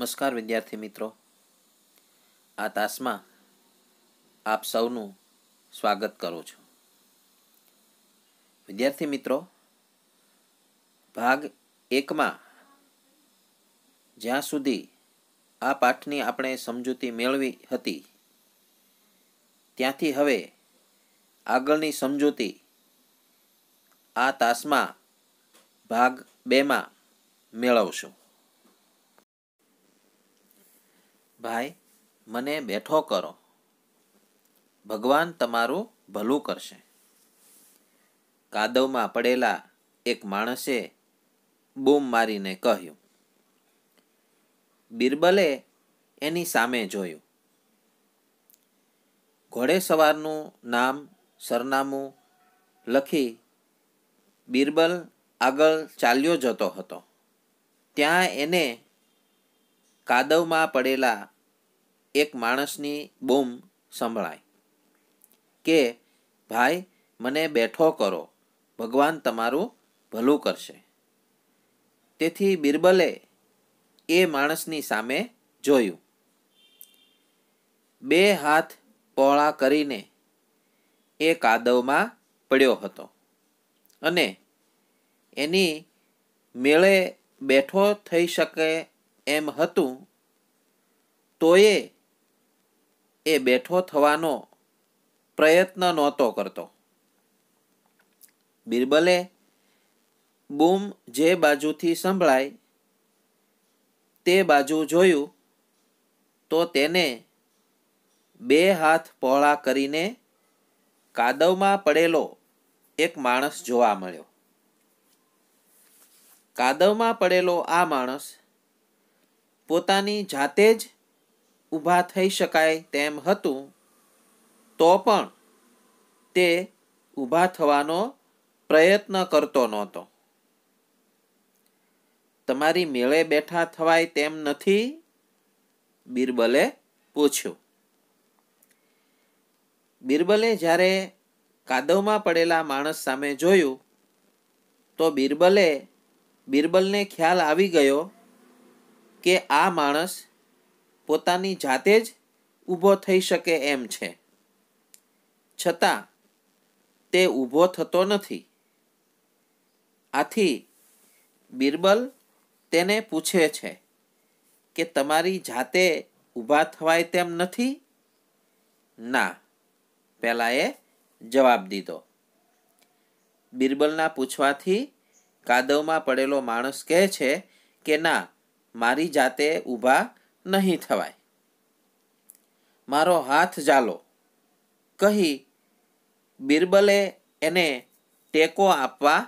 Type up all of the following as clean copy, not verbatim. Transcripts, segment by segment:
નમસ્કાર વિદ્યાર્થી મિત્રો, આ તાસમાં આપ સૌનું સ્વાગત કરું છું. વિદ્યાર્થી મિત્રો, ભાગ 1માં જ્યાં સુધી આ પાઠની આપણે સમજૂતી મેળવી હતી ત્યાંથી હવે આગળની સમજૂતી આ તાસમાં ભાગ 2માં મેળવશું. ભાઈ, મને બેઠો કરો, ભગવાન તમારું ભલું કરશે. કાદવમાં પડેલા એક માણસે બૂમ મારીને કહ્યું. બિરબલે એની સામે જોયું. ઘોડેસવારનું નામ સરનામું લખી બિરબલ આગળ ચાલ્યો જતો હતો. ત્યાં એને કાદવમાં પડેલા એક માણસની બૂમ સંભળાઈ કે ભાઈ, મને બેઠો કરો, ભગવાન તમારું ભલું કરશે. તેથી બિરબલે એ માણસની સામે જોયું. 2 હાથ પહોળા કરીને એ કાદવમાં પડ્યો હતો અને એની મેળે બેઠો થઈ શકે એમ હતું, તોય એ બેઠો થવાનો પ્રયત્ન નહોતો કરતો. બિરબલે બૂમ જે બાજુથી સંભળાય તે બાજુ જોયું તો તેને 2 હાથ પહોળા કરીને કાદવમાં પડેલો એક માણસ જોવા મળ્યો. કાદવમાં પડેલો આ માણસ પોતાની જાતે જ ઊભા થઈ શકાય તેમ હતું, તો પણ તે ઊભા થવાનો પ્રયત્ન કરતો નહોતો. તમારી મેળે બેઠા થવાય તેમ નથી? બિરબલે પૂછ્યું. બિરબલે જ્યારે કાદવમાં પડેલા માણસ સામે જોયું તો બિરબલને ખ્યાલ આવી ગયો કે આ માણસ પોતાની જાતે જ ઊભો થઈ શકે એમ છે, છતાં તે ઊભો થતો નથી. આથી બિરબલ તેને પૂછે છે કે તમારી જાતે ઊભા થવાય તેમ નથી? ના, પેલાએ જવાબ દીધો. બિરબલના પૂછવાથી કાદવમાં પડેલો માણસ કહે છે કે ના, મારી જાતે ઊભા નહીં થવાય. મારો હાથ ઝાલો કહી બિરબલે એને ટેકો આપવા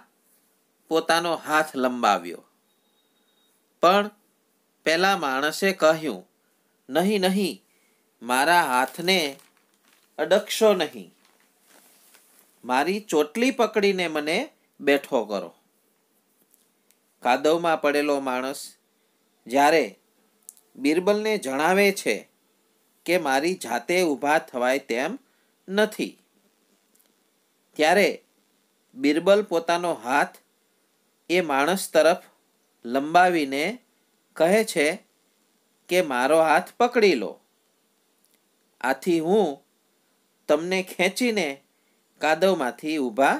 પોતાનો હાથ લંબાવ્યો. પણ પેલા માણસે કહ્યું, નહીં નહીં, મારા હાથને અડકશો નહીં. મારી ચોટલી પકડીને મને બેઠો કરો. કાદવમાં પડેલો માણસ જ્યારે બિરબલને જણાવે છે કે મારી જાતે ઊભા થવાય તેમ નથી, ત્યારે બિરબલ પોતાનો હાથ એ માણસ તરફ લંબાવીને કહે છે કે મારો હાથ પકડી લો. આથી હું તમને ખેંચીને કાદવમાંથી ઊભા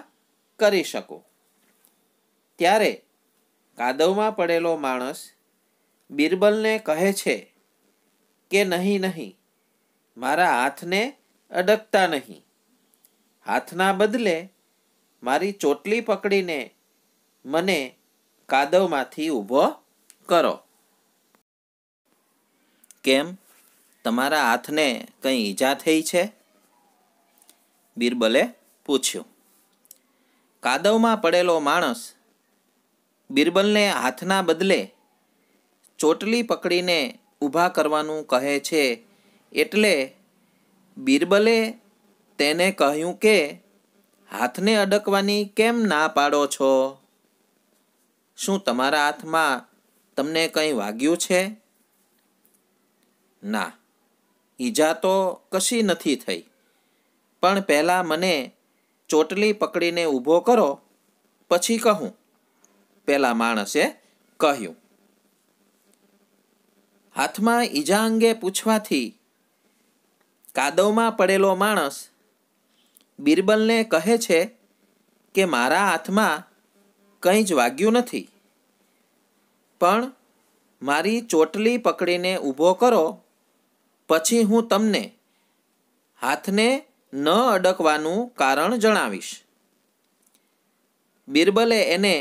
કરી શકું. ત્યારે કાદવમાં પડેલો માણસ બિરબલને કહે છે કે નહીં નહીં, મારા હાથને અડકતા નહીં. હાથના બદલે મારી ચોટલી પકડીને મને કાદવમાંથી ઊભો કરો. કેમ, તમારા હાથને કંઈ ઈજા થઈ છે? બિરબલે પૂછ્યું. કાદવમાં પડેલો માણસ બિરબલને હાથના બદલે ચોટલી પકડીને ઊભા કરવાનું કહે છે, એટલે બિરબલે તેને કહ્યું કે હાથને અડકવાની કેમ ના પાડો છો? શું તમારા હાથમાં તમને કંઈ વાગ્યું છે? ના, ઈજા તો કશી નથી થઈ, પણ પહેલાં મને ચોટલી પકડીને ઊભો કરો, પછી કહું, પેલા માણસે કહ્યું. હાથમાં ઈજા અંગે પૂછવાથી કાદવમાં પડેલો માણસ બિરબલને કહે છે કે મારા હાથમાં કંઈ જ વાગ્યું નથી, પણ મારી ચોટલી પકડીને ઊભો કરો, પછી હું તમને હાથને ન અડકવાનું કારણ જણાવીશ. બિરબલે એને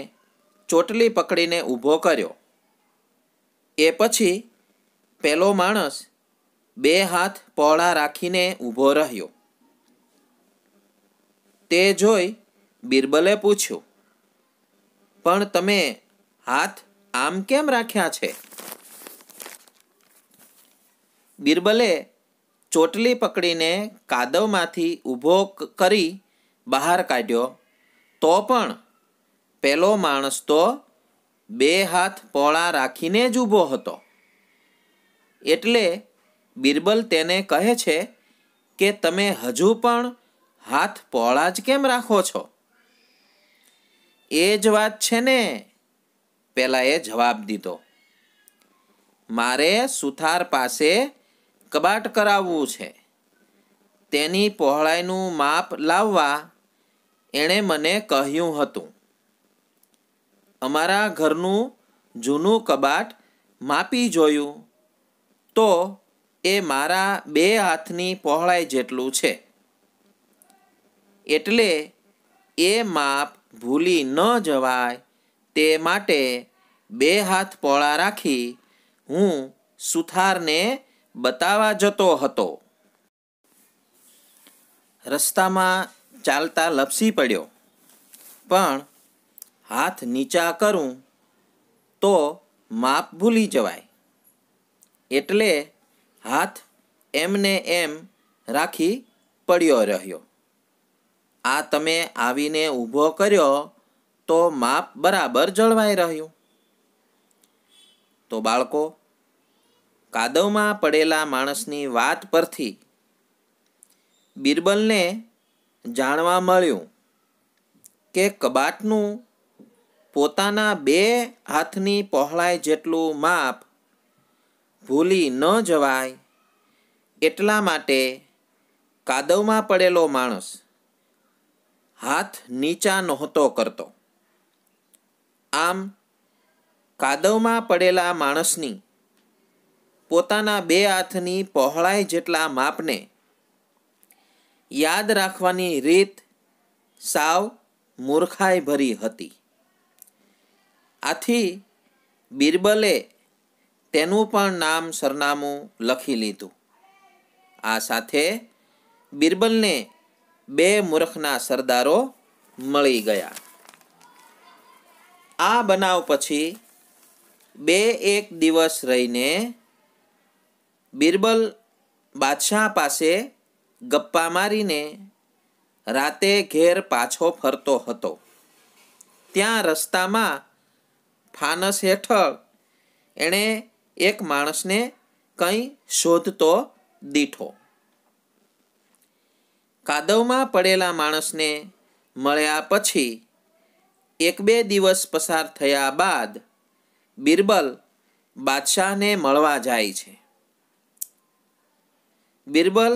ચોટલી પકડીને ઊભો કર્યો. એ પછી પેલો માણસ 2 હાથ પહોળા રાખીને ઊભો રહ્યો. તે જોઈ બિરબલે પૂછ્યું, પણ તમે હાથ આમ કેમ રાખ્યા છે? બિરબલે ચોટલી પકડીને કાદવમાંથી ઊભો કરી બહાર કાઢ્યો, તો પણ પેલો માણસ તો 2 હાથ પહોળા રાખીને જ ઊભો હતો. એટલે બિરબલ તેને કહે છે કે તમે હજુ પણ હાથ પહોળા જ કેમ રાખો છો? એ જ વાત છે ને, પેલાએ જવાબ દીધો. મારે સુથાર પાસે કબાટ કરાવવું છે. તેની પહોળાઈનું માપ લાવવા એણે મને કહ્યું હતું. અમારા ઘરનું જૂનું કબાટ માપી જોયું તો એ મારા 2 હાથની પહોળાઈ જેટલું છે. એટલે એ માપ ભૂલી ન જવાય તે માટે 2 હાથ પહોળા રાખી હું સુથારને બતાવવા જતો હતો. રસ્તામાં ચાલતા લપસી પડ્યો, પણ હાથ નીચા કરું તો માપ ભૂલી જવાય. એટલે હાથ એમને એમ રાખી પડ્યો રહ્યો. આ તમે આવીને ઊભો કર્યો તો માપ બરાબર જળવાઈ રહ્યું. તો બાળકો, કાદવમાં પડેલા માણસની વાત પરથી બિરબલને જાણવા મળ્યું કે કબાટનું પોતાના 2 હાથની પહોળાઈ જેટલું માપ ભૂલી ન જવાય એટલા માટે કાદવમાં પડેલો માણસ હાથ નીચા નહોતો કરતો. આમ કાદવમાં પડેલા માણસની પોતાના 2 હાથની પહોળાઈ જેટલા માપને યાદ રાખવાની રીત સાવ મૂર્ખાઈ ભરી હતી. આથી બિરબલે તેનું પણ નામ સરનામું લખી લીધું. આ સાથે બિરબલને 2 મૂર્ખના સરદારો મળી ગયા. આ બનાવ પછી 2-1 દિવસ રહીને બિરબલ બાદશાહ પાસે ગપ્પા મારીને રાતે ઘેર પાછો ફરતો હતો. ત્યાં રસ્તામાં ફાનસ હેઠળ એણે એક માણસને કંઈ શોધતો દીઠો. કાદવમાં પડેલા માણસને મળ્યા પછી 1-2 દિવસ પસાર થયા બાદ બિરબલ બાદશાહને મળવા જાય છે. બિરબલ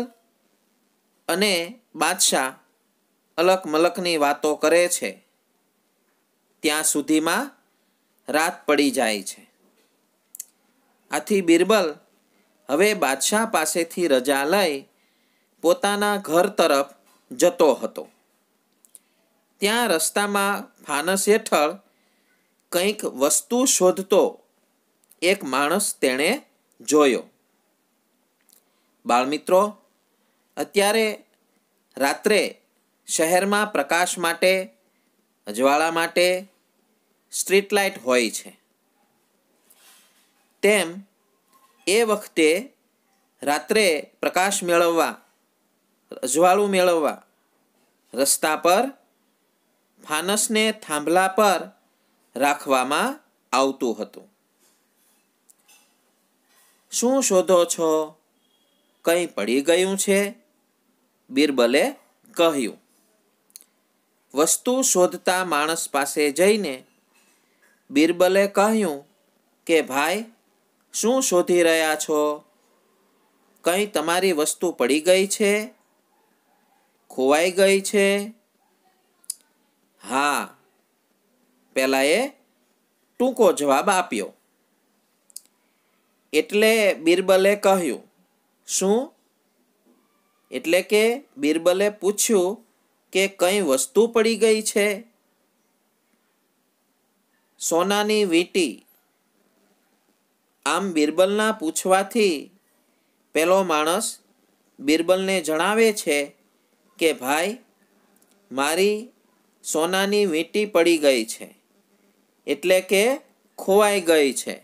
અને બાદશાહ અલક મલકની વાતો કરે છે. ત્યાં સુધીમાં રાત પડી જાય છે. આથી બિરબલ હવે બાદશાહ પાસેથી રજા લઈ પોતાના ઘર તરફ જતો હતો. ત્યાં રસ્તામાં ફાનસ હેઠળ કંઈક વસ્તુ શોધતો એક માણસ તેણે જોયો. બાળમિત્રો, અત્યારે રાત્રે શહેરમાં પ્રકાશ માટે, અજવાળા માટે સ્ટ્રીટ લાઇટ હોય છે. તેમ એ વખતે રાત્રે પ્રકાશ મેળવવા, અજવાળું મેળવવા રસ્તા પર ફાનસને થાંભલા પર રાખવામાં આવતું હતું. શું શોધો છો? કંઈ પડી ગયું છે? બિરબલે કહ્યું. વસ્તુ શોધતા માણસ પાસે જઈને બિરબલે કહ્યું કે ભાઈ, શું શોધી રહ્યા છો? કંઈ તમારી વસ્તુ પડી ગઈ છે? ખોવાઈ ગઈ છે? હા, પેલાએ ટૂંકો જવાબ આપ્યો. એટલે બિરબલે કહ્યું, શું? એટલે કે બિરબલે પૂછ્યું કે કંઈ વસ્તુ પડી ગઈ છે? સોનાની વીંટી. આમ બિરબલના પૂછવાથી પેલો માણસ બિરબલને જણાવે છે કે ભાઈ, મારી સોનાની વીંટી પડી ગઈ છે, એટલે કે ખોવાઈ ગઈ છે.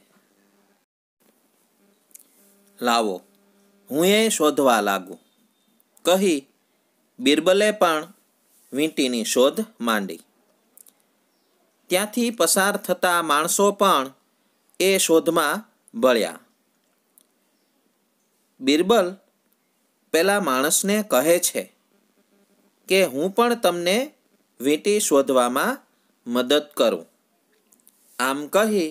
લાવો, હું એ શોધવા લાગુ, કહી બિરબલે પણ વીંટીની શોધ માંડી. ત્યાંથી પસાર થતા માણસો પણ એ શોધમાં ભળ્યા. બિરબલ પેલા માણસને કહે છે કે હું પણ તમને વીંટી શોધવામાં મદદ કરું. આમ કહી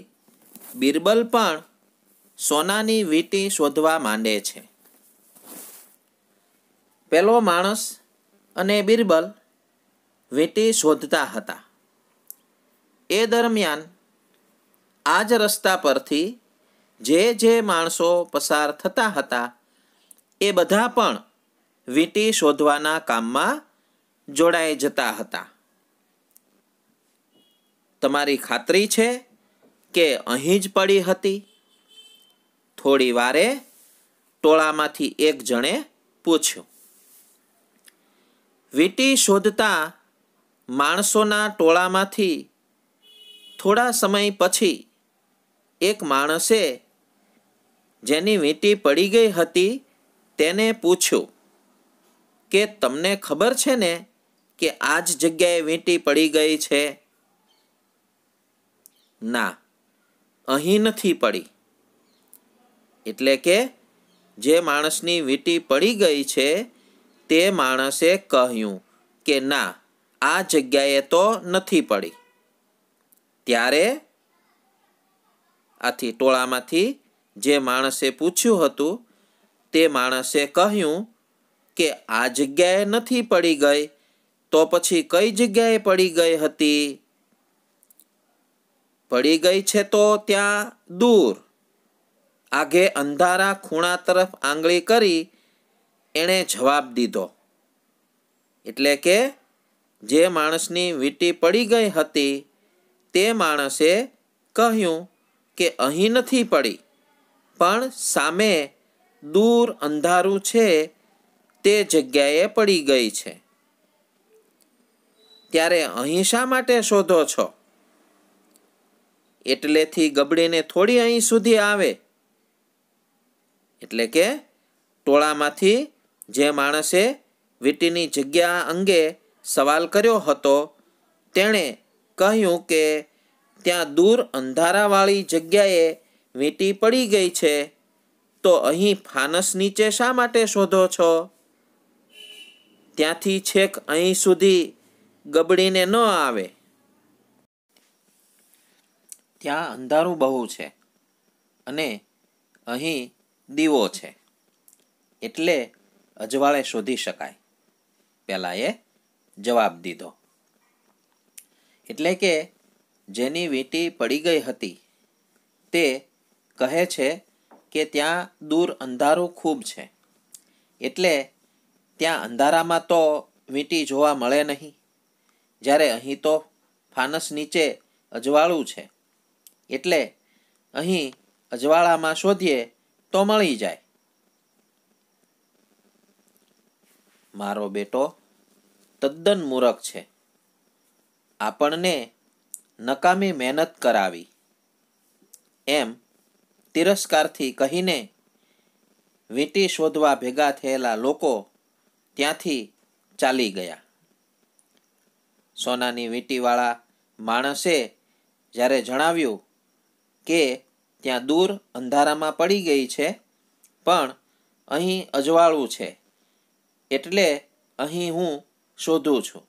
બિરબલ પણ સોનાની વીંટી શોધવા માંડે છે. પેલો માણસ અને બિરબલ વીંટી શોધતા હતા. એ દરમિયાન આ જ રસ્તા પરથી જે માણસો પસાર થતા હતા એ બધા પણ વીંટી શોધવાના કામમાં જોડાઈ જતા હતા. તમારી ખાતરી છે કે અહીં જ પડી હતી? થોડી વારે ટોળામાંથી એક જણે પૂછ્યું. વીંટી શોધતા માણસોના ટોળામાંથી થોડા સમય પછી એક માણસે જેની વીંટી પડી ગઈ હતી તેને પૂછ્યું કે તમને ખબર છે ને કે આ જ જગ્યાએ વીંટી પડી ગઈ છે? ના, અહીં નથી પડી. એટલે કે જે માણસની વીંટી પડી ગઈ છે તે માણસે કહ્યું કે ના, આ જગ્યાએ તો નથી પડી. ત્યારે આથી ટોળામાંથી જે માણસે પૂછ્યું હતું તે માણસે કહ્યું કે આ જગ્યાએ નથી પડી ગઈ, તો પછી કઈ જગ્યાએ પડી ગઈ હતી? પડી ગઈ છે તો ત્યાં દૂર, આઘે અંધારા ખૂણા તરફ આંગળી કરી એણે જવાબ દીધો. એટલે કે જે માણસની વીંટી પડી ગઈ હતી તે માણસે કહ્યું કે અહીં નથી પડી, પણ સામે દૂર અંધારું છે તે જગ્યાએ પડી ગઈ છે. ત્યારે અહીં શા માટે શોધો છો? એટલેથી ગબડીને થોડી અહીં સુધી આવે. એટલે કે ટોળામાંથી જે માણસે વીંટીની જગ્યા અંગે સવાલ કર્યો હતો તેણે કહ્યું કે ત્યાં દૂર અંધારાવાળી જગ્યાએ વીંટી પડી ગઈ છે, તો અહીં ફાનસ નીચે શા માટે શોધો છો? ત્યાંથી છેક અહીં સુધી ગબડીને ન આવે. ત્યાં અંધારું બહુ છે અને અહીં દીવો છે, એટલે અજવાળે શોધી શકાય, પેલાએ જવાબ દીધો. એટલે કે જેની વીંટી પડી ગઈ હતી તે કહે છે કે ત્યાં દૂર અંધારું ખૂબ છે, એટલે ત્યાં અંધારામાં તો વીંટી જોવા મળે નહીં, જ્યારે અહીં તો ફાનસ નીચે અજવાળું છે, એટલે અહીં અજવાળામાં શોધીએ તો મળી જાય. મારો બેટો તદ્દન મૂરખ છે, આપણને નકામી મહેનત કરાવી, એમ તિરસ્કારથી કહીને વીંટી શોધવા ભેગા થયેલા લોકો ત્યાંથી ચાલી ગયા. સોનાની વીંટીવાળા માણસે જ્યારે જણાવ્યું કે ત્યાં દૂર અંધારામાં પડી ગઈ છે, પણ અહીં અજવાળું છે, એટલે અહીં હું શોધું છું.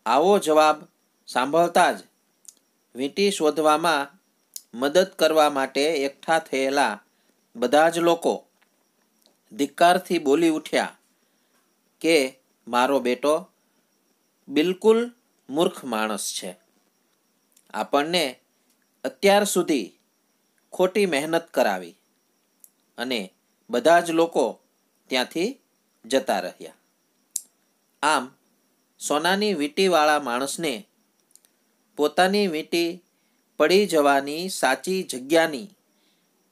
આવો જવાબ સાંભળતા જ વીંટી શોધવામાં મદદ કરવા માટે એકઠા થયેલા બધા જ લોકો ધિક્કારથી બોલી ઉઠ્યા કે મારો બેટો બિલકુલ મૂર્ખ માણસ છે. આપણને અત્યાર સુધી ખોટી મહેનત કરાવી અને બધા જ લોકો ત્યાંથી જતા રહ્યા. આમ સોનાની વીંટીવાળા માણસને પોતાની વીંટી પડી જવાની સાચી જગ્યાની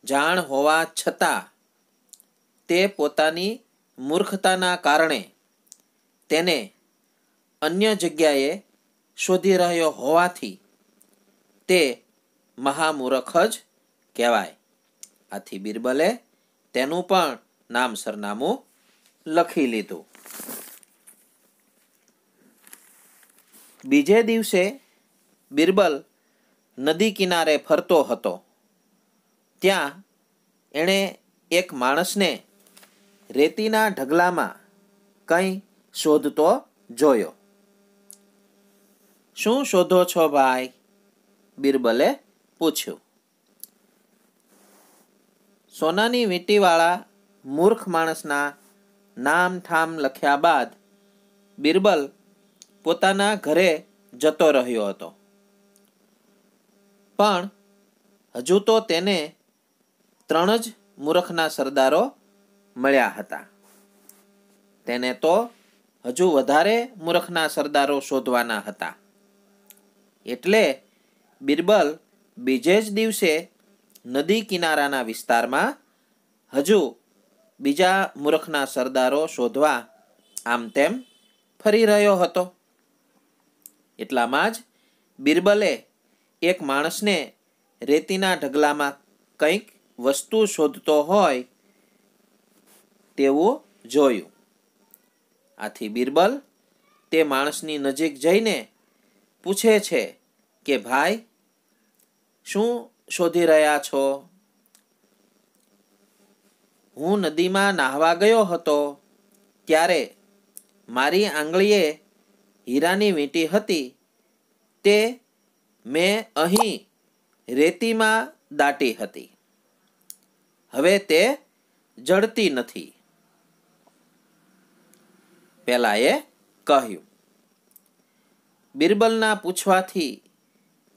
જાણ હોવા છતાં તે પોતાની મૂર્ખતાના કારણે તેને અન્ય જગ્યાએ શોધી રહ્યો હોવાથી તે મહામૂર્ખ જ કહેવાય. આથી બિરબલે તેનું પણ નામ સરનામું લખી લીધું. બીજે દિવસે બિરબલ નદી કિનારે ફરતો હતો. ત્યાં એણે એક માણસને રેતીના ઢગલામાં કંઈ શોધતો જોયો. શું શોધો છો ભાઈ? બિરબલે પૂછ્યું. સોનાની વીંટીવાળા મૂર્ખ માણસના નામ ઠામ લખ્યા બાદ બિરબલ પોતાના ઘરે જતો રહ્યો હતો. પણ હજુ તો તેને 3 જ મૂર્ખના સરદારો મળ્યા હતા. તેને તો હજુ વધારે મૂર્ખના સરદારો શોધવાના હતા. એટલે બિરબલ બીજે જ દિવસે નદી કિનારાના વિસ્તારમાં હજુ બીજા મૂર્ખના સરદારો શોધવા આમ તેમ ફરી રહ્યો હતો. એટલામાં જ બિરબલે એક માણસને રેતીના ઢગલામાં કંઈક વસ્તુ શોધતો હોય તેવું જોયું. આથી બિરબલ તે માણસની નજીક જઈને પૂછે છે કે ભાઈ, શું શોધી રહ્યા છો? હું નદીમાં નાહવા ગયો હતો ત્યારે મારી આંગળીએ હીરાની વીંટી હતી. તે મેં અહીં રેતીમાં દાટી હતી. હવે તે જડતી નથી. પેલાએ કહ્યું. બિરબલના પૂછવાથી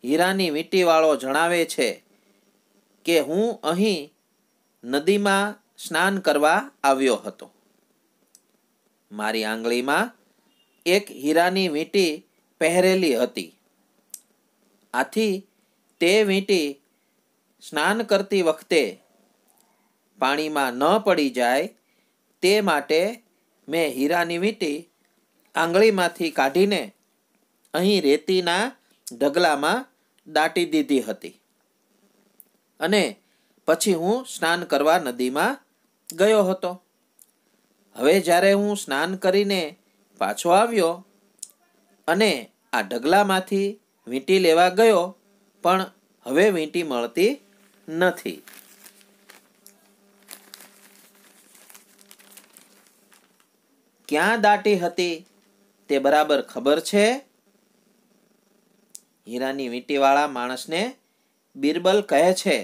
હીરાની વીંટીવાળો જણાવે છે કે હું અહીં નદીમાં સ્નાન કરવા આવ્યો હતો. મારી આંગળીમાં એક હીરાની વીંટી પહેરેલી હતી. આથી તે વીંટી સ્નાન કરતી વખતે પાણીમાં ન પડી જાય તે માટે મેં હીરાની વીંટી આંગળીમાંથી કાઢીને અહીં રેતીના ઢગલામાં દાટી દીધી હતી અને પછી હું સ્નાન કરવા નદીમાં ગયો હતો. હવે જ્યારે હું સ્નાન કરીને પાછો આવ્યો અને આ ઢગલામાંથી વીંટી લેવા ગયો, પણ હવે વીંટી મળતી નથી. ક્યાં દાટી હતી તે બરાબર ખબર છે? હીરાની વીંટીવાળા માણસને બિરબલ કહે છે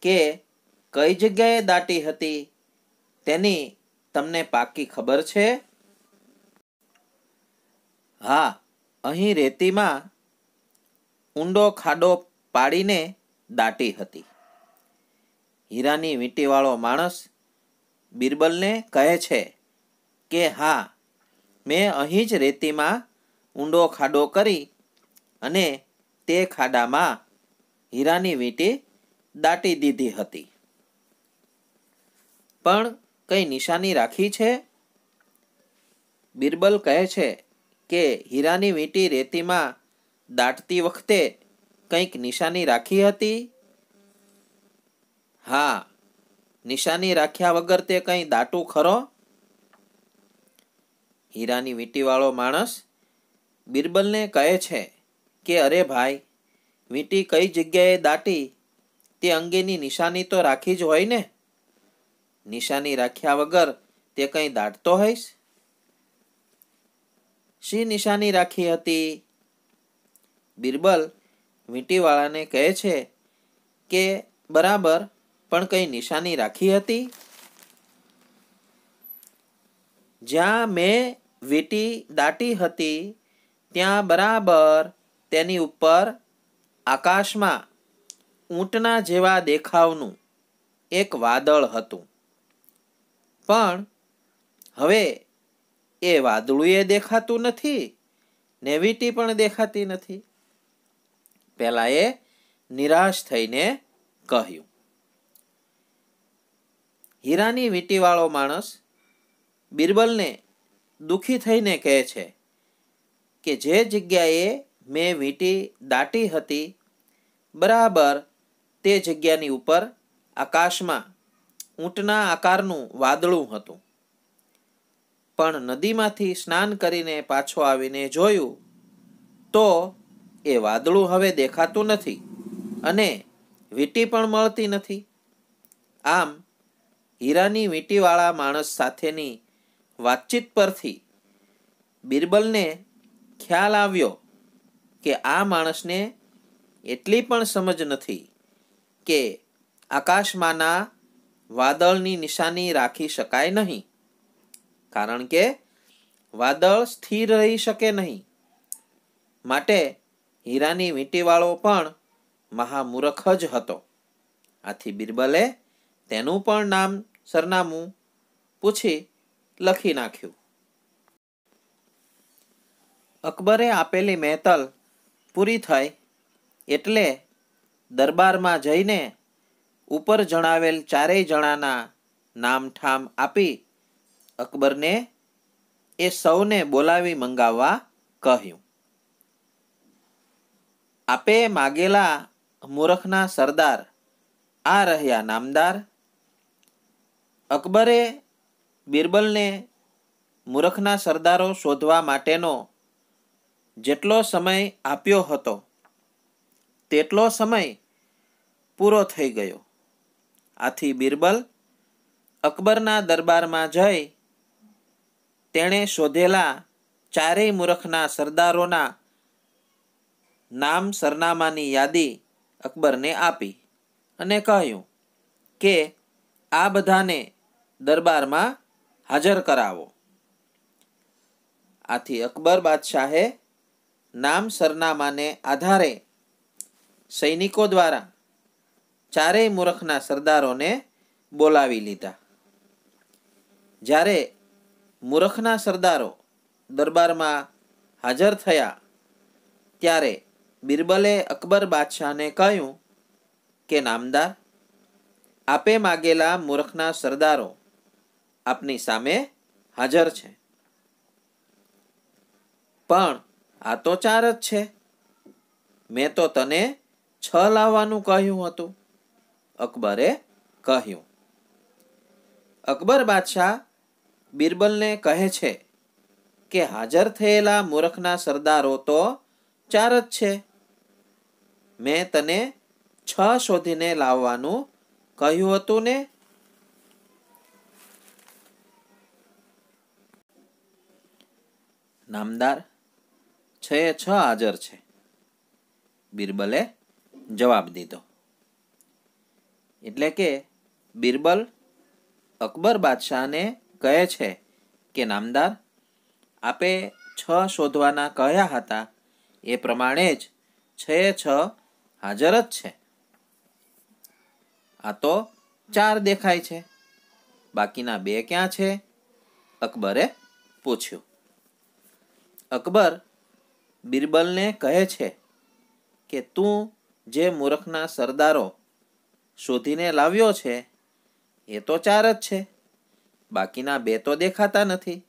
કે કઈ જગ્યાએ દાટી હતી તેની તમને પાકી ખબર છે? હા, અહીં રેતીમાં ઊંડો ખાડો પાડીને દાટી હતી. હીરાની વીંટીવાળો માણસ બિરબલને કહે છે કે હા, મેં અહીં જ રેતીમાં ઊંડો ખાડો કરી અને તે ખાડામાં હીરાની વીંટી દાટી દીધી હતી. પણ કઈ નિશાની રાખી છે? બિરબલ કહે છે કે હીરાની વીંટી રેતીમાં દાટતી વખતે કંઈક નિશાની રાખી હતી. હા, નિશાની રાખ્યા વગર તે કંઈ દાટું ખરો? હીરાની વીંટીવાળો માણસ બિરબલને કહે છે કે અરે ભાઈ, વીંટી કઈ જગ્યાએ દાટી તે અંગેની નિશાની તો રાખી જ હોય ને. નિશાની રાખ્યા વગર તે કંઈ દાટતો હોઈશ? શી નિશાની રાખી હતી? બિરબલ વીંટીવાળાને કહે છે કે બરાબર પણ કઈ નિશાની રાખી હતી? જ્યાં મેં વીંટી દાટી હતી ત્યાં બરાબર તેની ઉપર આકાશમાં ઊંટના જેવા દેખાવનું એક વાદળ હતું. પણ હવે એ વાદળું દેખાતું નથી ને વીંટી પણ દેખાતી નથી. પેલાએ નિરાશ થઈને કહ્યું. હીરાની વીંટીવાળો માણસ બિરબલને દુઃખી થઈને કહે છે કે જે જગ્યાએ મેં વીંટી દાટી હતી બરાબર તે જગ્યાની ઉપર આકાશમાં ઊંટના આકારનું વાદળું હતું. પણ નદીમાંથી સ્નાન કરીને પાછો આવીને જોયું તો એ વાદળું હવે દેખાતું નથી અને વીંટી પણ મળતી નથી. આમ હીરાની વીંટીવાળા માણસ સાથેની વાતચીત પરથી બિરબલને ખ્યાલ આવ્યો કે આ માણસને એટલી પણ સમજ નથી કે આકાશમાંના વાદળની નિશાની રાખી શકાય નહીં, કારણ કે વાદળ સ્થિર રહી શકે નહીં. માટે હીરાની વીંટીવાળો પણ મહામૂર્ખ જ હતો. આથી બિરબલે તેનું પણ નામ સરનામું પૂછી લખી નાખ્યું. અકબરે આપેલી મહેતલ પૂરી થઈ એટલે દરબારમાં જઈને ઉપર જણાવેલ ચારેય જણાના નામ ઠામ આપી અકબરને એ સૌને બોલાવી મંગાવવા કહ્યું. આપે માગેલા મૂર્ખના સરદાર આ રહ્યા નામદાર. અકબરે બિરબલને મૂર્ખના સરદારો શોધવા માટેનો જેટલો સમય આપ્યો હતો તેટલો સમય પૂરો થઈ ગયો. આથી બિરબલ અકબરના દરબારમાં જઈ તેણે શોધેલા ચારેય મૂર્ખના સરદારોના નામ સરનામાની યાદી અકબરને આપી અને કહ્યું કે આ બધાને દરબારમાં હાજર કરાવો. આથી અકબર બાદશાહે નામ સરનામાને આધારે સૈનિકો દ્વારા ચારેય મૂર્ખના સરદારોને બોલાવી લીધા. જ્યારે મૂર્ખના સરદારો દરબારમાં હાજર થયા ત્યારે બિરબલે અકબર બાદશાહને કહ્યું કે નામદાર, આપે માગેલા મૂર્ખના સરદારો આપની સામે હાજર છે. પણ આ તો 4 જ છે. મેં તો તને 6 લાવવાનું કહ્યું હતું, અકબરે કહ્યું. અકબર બાદશાહ બિરબલને કહે છે કે હાજર થયેલા મૂર્ખના સરદારો તો 4 જ છે. મેં તને 6 શોધીને લાવવાનું કહ્યું હતું ને? નામદાર, 6 હાજર છે, બિરબલે જવાબ દીધો. એટલે કે બિરબલ અકબર બાદશાહને કહે છે કે નામદાર, આપે 6 શોધવાના કહ્યા હતા એ પ્રમાણે જ 6 હાજર જ છે. આ તો 4 દેખાય છે, બાકીના 2 ક્યાં છે? અકબરે પૂછ્યું. અકબર બિરબલને કહે છે કે તું જે મૂર્ખના સરદારો શોધીને લાવ્યો છે એ તો 4 જ છે, બાકીના 2 તો દેખાતા નથી.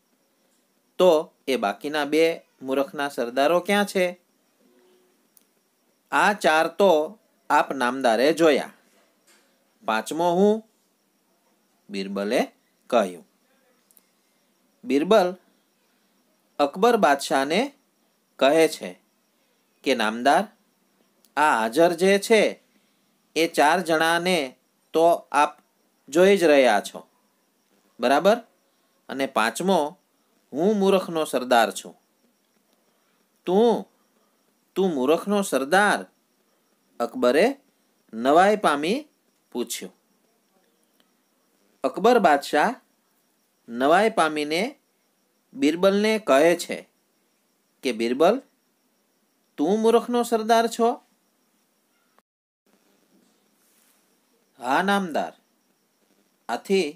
તો એ બાકીના 2 મૂર્ખના સરદારો ક્યાં છે? આ 4 તો આપ નામદારે જોયા, 5મો હું, બિરબલે કહ્યું. બિરબલ અકબર બાદશાહને કહે છે કે નામદાર, આ હાજર જે છે એ 4 જણાને તો આપ જોઈ જ રહ્યા છો, બરાબર? અને 5મો હું મૂર્ખનો સરદાર છું. તું મૂર્ખનો સરદાર? અકબરે નવાઈ પામી પૂછ્યું. અકબર બાદશાહ નવાઈ પામીને બિરબલને કહે છે કે બિરબલ, તું મૂર્ખનો સરદાર છો? હા નામદાર. આથી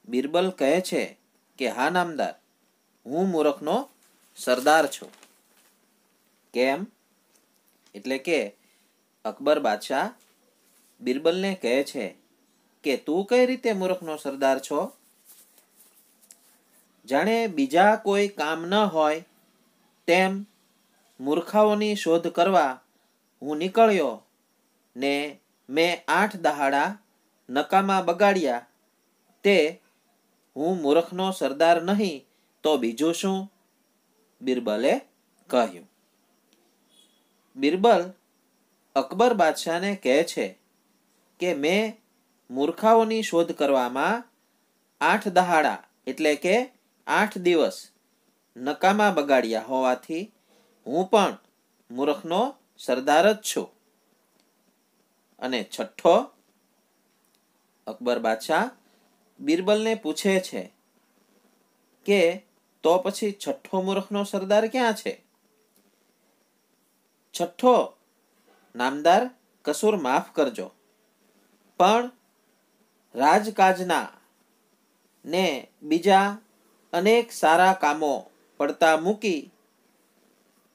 બિરબલ કહે છે કે હા નામદાર, હું મૂર્ખનો સરદાર છું. કેમ? એટલે કે અકબર બાદશાહ બિરબલને કહે છે કે તું કઈ રીતે મૂર્ખનો સરદાર છો? જાણે બીજા કોઈ કામ ન હોય તેમ મૂર્ખાઓની શોધ કરવા હું નીકળ્યો ને મેં 8 દહાડા નકામા બગાડ્યા, તે હું મૂર્ખનો સરદાર નહીં તો બીજું શું? બિરબલે કહ્યું. બિરબલ અકબર બાદશાહને કહે છે કે મેં મૂર્ખાઓની શોધ કરવામાં 8 દહાડા એટલે કે 8 દિવસ નકામા બગાડ્યા હોવાથી હું પણ મૂર્ખનો સરદાર જ છું. અને છઠ્ઠો, અકબર બાદશાહ બિરબલને પૂછે છે કે તો પછી છઠ્ઠો મૂર્ખનો સરદાર ક્યાં છે? છઠ્ઠો, નામદાર, કસૂર માફ કરજો, પણ રાજકાજના ને બીજા અનેક સારા કામો પડતા મૂકી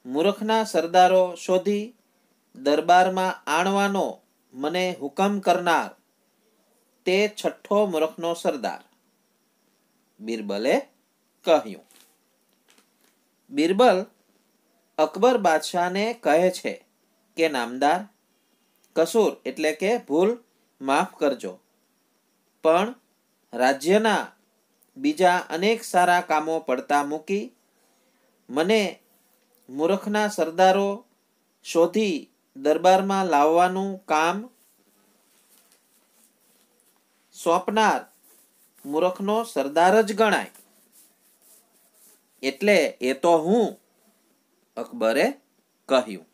મૂર્ખના સરદારો શોધી દરબારમાં આણવાનો મને હુકમ કરનાર તે છઠ્ઠો મૂર્ખનો સરદાર. બિરબલે કહ્યું. બિરબલ અકબર બાદશાહને કહે છે કે નામદાર, કસૂર એટલે કે ભૂલ માફ કરજો, પણ રાજ્યના બીજા અનેક સારા કામો પડતા મૂકી મને મૂર્ખના સરદારો શોધી દરબારમાં લાવવાનું કામ સોંપનાર મૂર્ખનો સરદાર જ ગણાય. એટલે એ તો હું, અકબરે કહ્યું.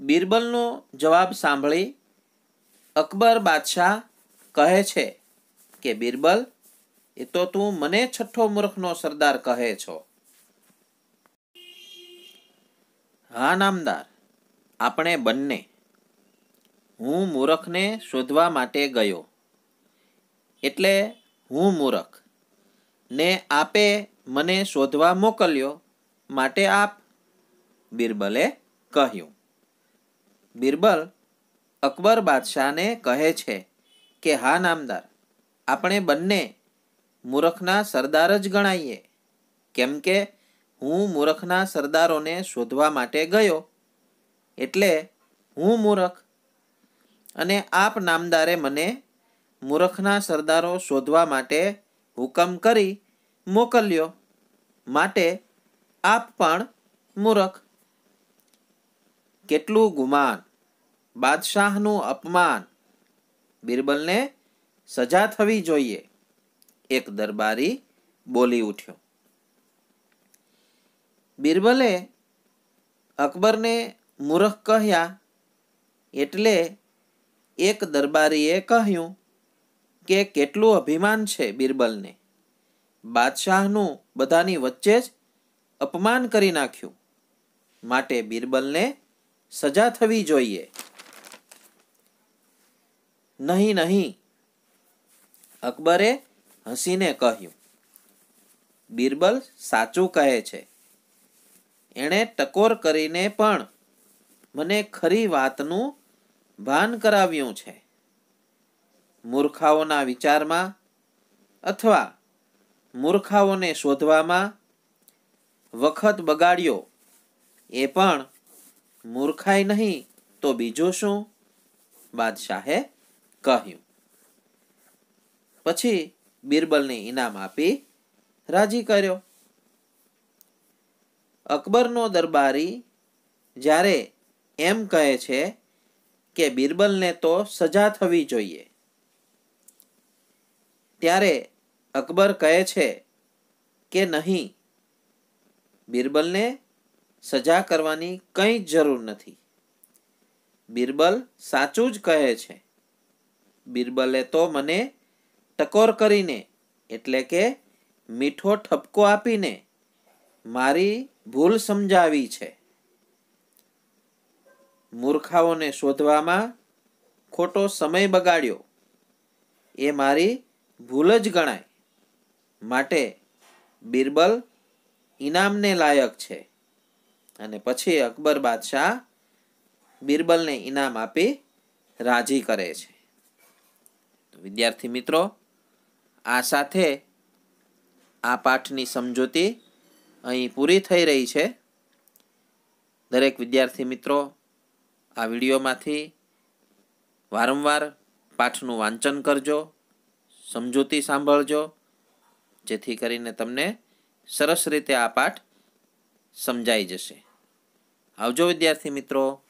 બિરબલનો જવાબ સાંભળી અકબર બાદશાહ કહે છે કે બિરબલ, એ તો તું મને છઠ્ઠો મૂર્ખનો સરદાર કહે છો. હા નામદાર, આપણે બંને. હું મૂર્ખને શોધવા માટે ગયો એટલે હું મૂર્ખ, ને આપે મને શોધવા મોકલ્યો માટે આપ, બિરબલે કહ્યું. બિરબલ અકબર બાદશાહને કહે છે કે હા નામદાર, આપણે બંને મૂર્ખના સરદાર જ ગણાઈએ, કેમ કે હું મૂર્ખના સરદારોને શોધવા માટે ગયો એટલે હું મૂર્ખ, અને આપ નામદારે મને મૂર્ખના સરદારો શોધવા માટે હુકમ કરી મોકલ્યો માટે આપ પણ મૂર્ખ. કેટલું ગુમાન! બાદશાહનું અપમાન! બિરબલને સજા થવી જોઈએ, એક દરબારી બોલી ઉઠ્યો. બિરબલે અકબરને મૂર્ખ કહ્યા એટલે એક દરબારીએ કહ્યું કે કેટલું અભિમાન છે બિરબલને, બાદશાહનું બધાની વચ્ચે જ અપમાન કરી નાખ્યું, માટે બિરબલને સજા થવી જોઈએ. નહીં નહીં, અકબરે હસીને કહ્યું. બિરબલ સાચું કહે છે. એણે ટકોર કરીને પણ મને ખરી વાતનું ભાન કરાવ્યું છે. મૂર્ખાઓના વિચારમાં અથવા મૂર્ખાઓને શોધવામાં વખત બગાડ્યો એ પણ મૂર્ખાઈ નહીં તો બીજું શું? બાદશાહે કહ્યું. પછી બિરબલને ઇનામ આપી રાજી કર્યો. અકબરનો દરબારી જ્યારે એમ કહે છે કે બિરબલને તો સજા થવી જોઈએ, ત્યારે અકબર કહે છે કે નહીં, બિરબલને સજા કરવાની કંઈ જ જરૂર નથી. બિરબલ સાચું જ કહે છે. બિરબલે તો મને ટકોર કરીને એટલે કે મીઠો ઠપકો આપીને મારી ભૂલ સમજાવી છે. મૂર્ખાઓને શોધવામાં ખોટો સમય બગાડ્યો એ મારી ભૂલ જ ગણાય. માટે બિરબલ ઇનામને લાયક છે. અને પછી અકબર બાદશાહ બિરબલને ઇનામ આપી રાજી કરે છે. તો વિદ્યાર્થી મિત્રો, આ સાથે આ પાઠની સમજૂતી અહીં પૂરી થઈ રહી છે. દરેક વિદ્યાર્થી મિત્રો આ વિડીયોમાંથી વારંવાર પાઠનું વાંચન કરજો, સમજૂતી સાંભળજો, જેથી કરીને તમને સરસ રીતે આ પાઠ સમજાઈ જશે. આવજો વિદ્યાર્થી મિત્રો.